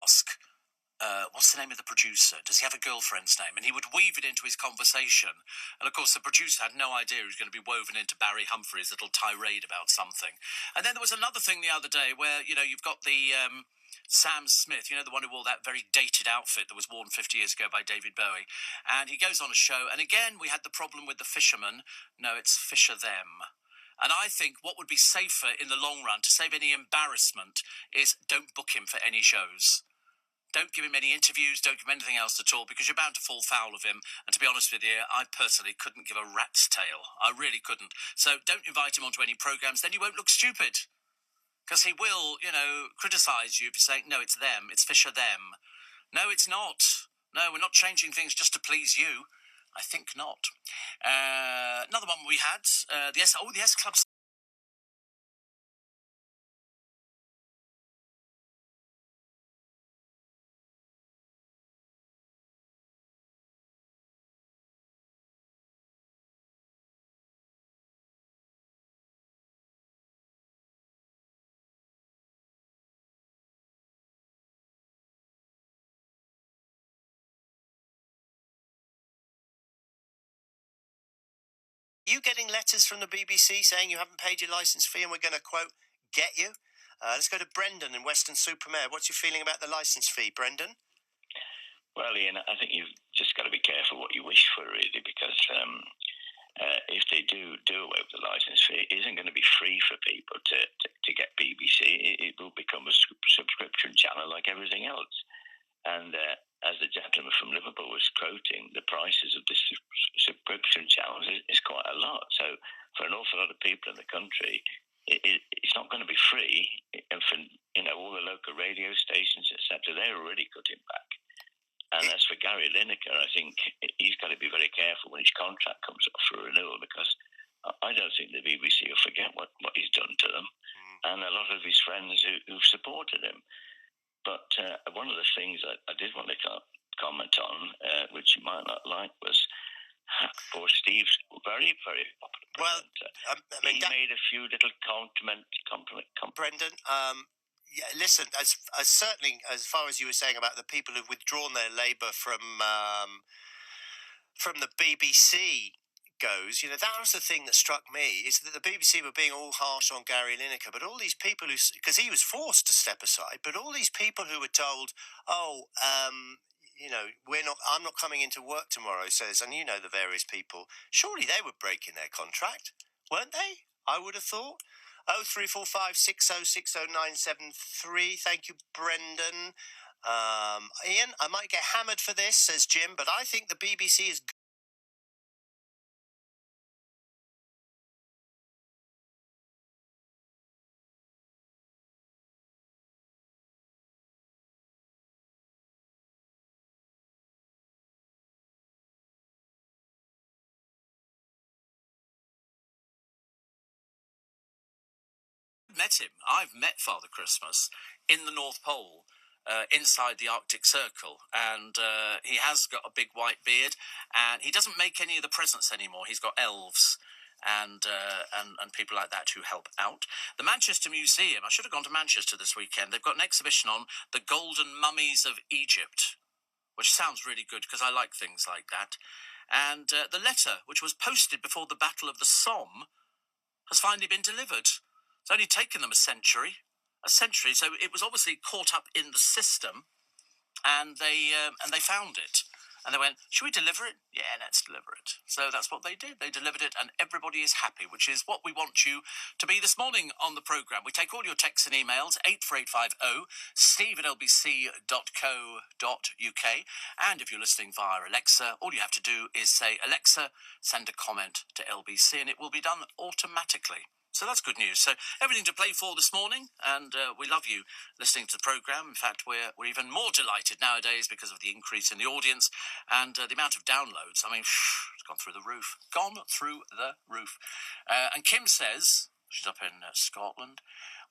ask, what's the name of the producer? Does he have a girlfriend's name? And he would weave it into his conversation. And, of course, the producer had no idea he was going to be woven into Barry Humphrey's little tirade about something. And then there was another thing the other day where, you've got the Sam Smith, the one who wore that very dated outfit that was worn 50 years ago by David Bowie. And he goes on a show. And, again, we had the problem with the fishermen. No, it's fisher them. And I think what would be safer in the long run to save any embarrassment is don't book him for any shows. Don't give him any interviews, don't give him anything else at all, because you're bound to fall foul of him. And to be honest with you, I personally couldn't give a rat's tail. I really couldn't. So don't invite him onto any programmes, then you won't look stupid. Because he will, criticise you for saying, no, it's them, it's Fisher them. No, it's not. No, we're not changing things just to please you. I think not. Another one we had, the S Club. You getting letters from the BBC saying you haven't paid your licence fee and we're going to, quote, get you? Let's go to Brendan in Weston-super-Mare. What's your feeling about the licence fee, Brendan? Well, Ian, I think you've just got to be careful what you wish for, really, because if they do away with the licence fee, it isn't going to be free for people to get BBC. It will become a subscription channel like everything else. And as the gentleman from Liverpool was quoting, the prices of this subscription channels is quite a lot. So for an awful lot of people in the country, it's not going to be free. And for all the local radio stations, etc., they're already cutting back. And as for Gary Lineker, I think he's got to be very careful when his contract comes up for renewal, because I don't think the BBC will forget what he's done to them, and a lot of his friends who've supported him. But one of the things I did want to comment on, which you might not like, was poor Steve's very, very popular. Well, he made a few little compliment. Brendan, yeah, listen, as certainly as far as you were saying about the people who've withdrawn their labour from the BBC goes, that was the thing that struck me, is that the BBC were being all harsh on Gary Lineker, but all these people because he was forced to step aside, but all these people who were told, I'm not coming into work tomorrow, says, and the various people, surely they were breaking their contract, weren't they? I would have thought. 0345 6060973. Thank you, Brendan. Ian, I might get hammered for this, says Jim, but I think the BBC is met him. I've met Father Christmas in the North Pole, inside the Arctic Circle, and he has got a big white beard, and he doesn't make any of the presents anymore. He's got elves and people like that who help out. The Manchester Museum, I should have gone to Manchester this weekend. They've got an exhibition on the golden mummies of Egypt, which sounds really good because I like things like that. And the letter, which was posted before the Battle of the Somme, has finally been delivered. It's only taken them a century, so it was obviously caught up in the system, and they found it, and they went, should we deliver it? Yeah, let's deliver it. So that's what they did. They delivered it, and everybody is happy, which is what we want you to be this morning on the programme. We take all your texts and emails, 84850, steve@lbc.co.uk, and if you're listening via Alexa, all you have to do is say, Alexa, send a comment to LBC, and it will be done automatically. So that's good news. So everything to play for this morning, and we love you listening to the programme. In fact, we're even more delighted nowadays because of the increase in the audience and the amount of downloads. I mean, it's gone through the roof. And Kim says, she's up in Scotland,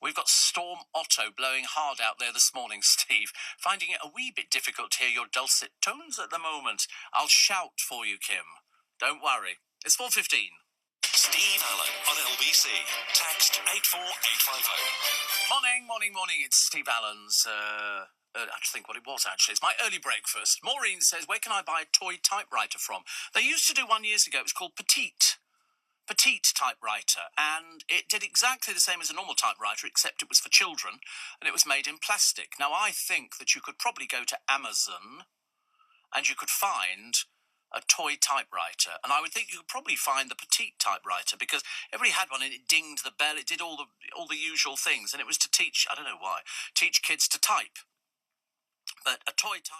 we've got Storm Otto blowing hard out there this morning, Steve. Finding it a wee bit difficult to hear your dulcet tones at the moment. I'll shout for you, Kim. Don't worry. It's 4:15. Steve Allen on LBC. Text 84850. Morning. It's Steve Allen's I have to think what it was, actually. It's my early breakfast. Maureen says, where can I buy a toy typewriter from? They used to do one years ago. It was called Petite typewriter, and it did exactly the same as a normal typewriter, except it was for children, and it was made in plastic. Now, I think that you could probably go to Amazon and you could find a toy typewriter, and I would think you could probably find the Petite typewriter, because everybody had one and it dinged the bell, it did all the usual things, and it was to teach, I don't know why, teach kids to type. But a toy type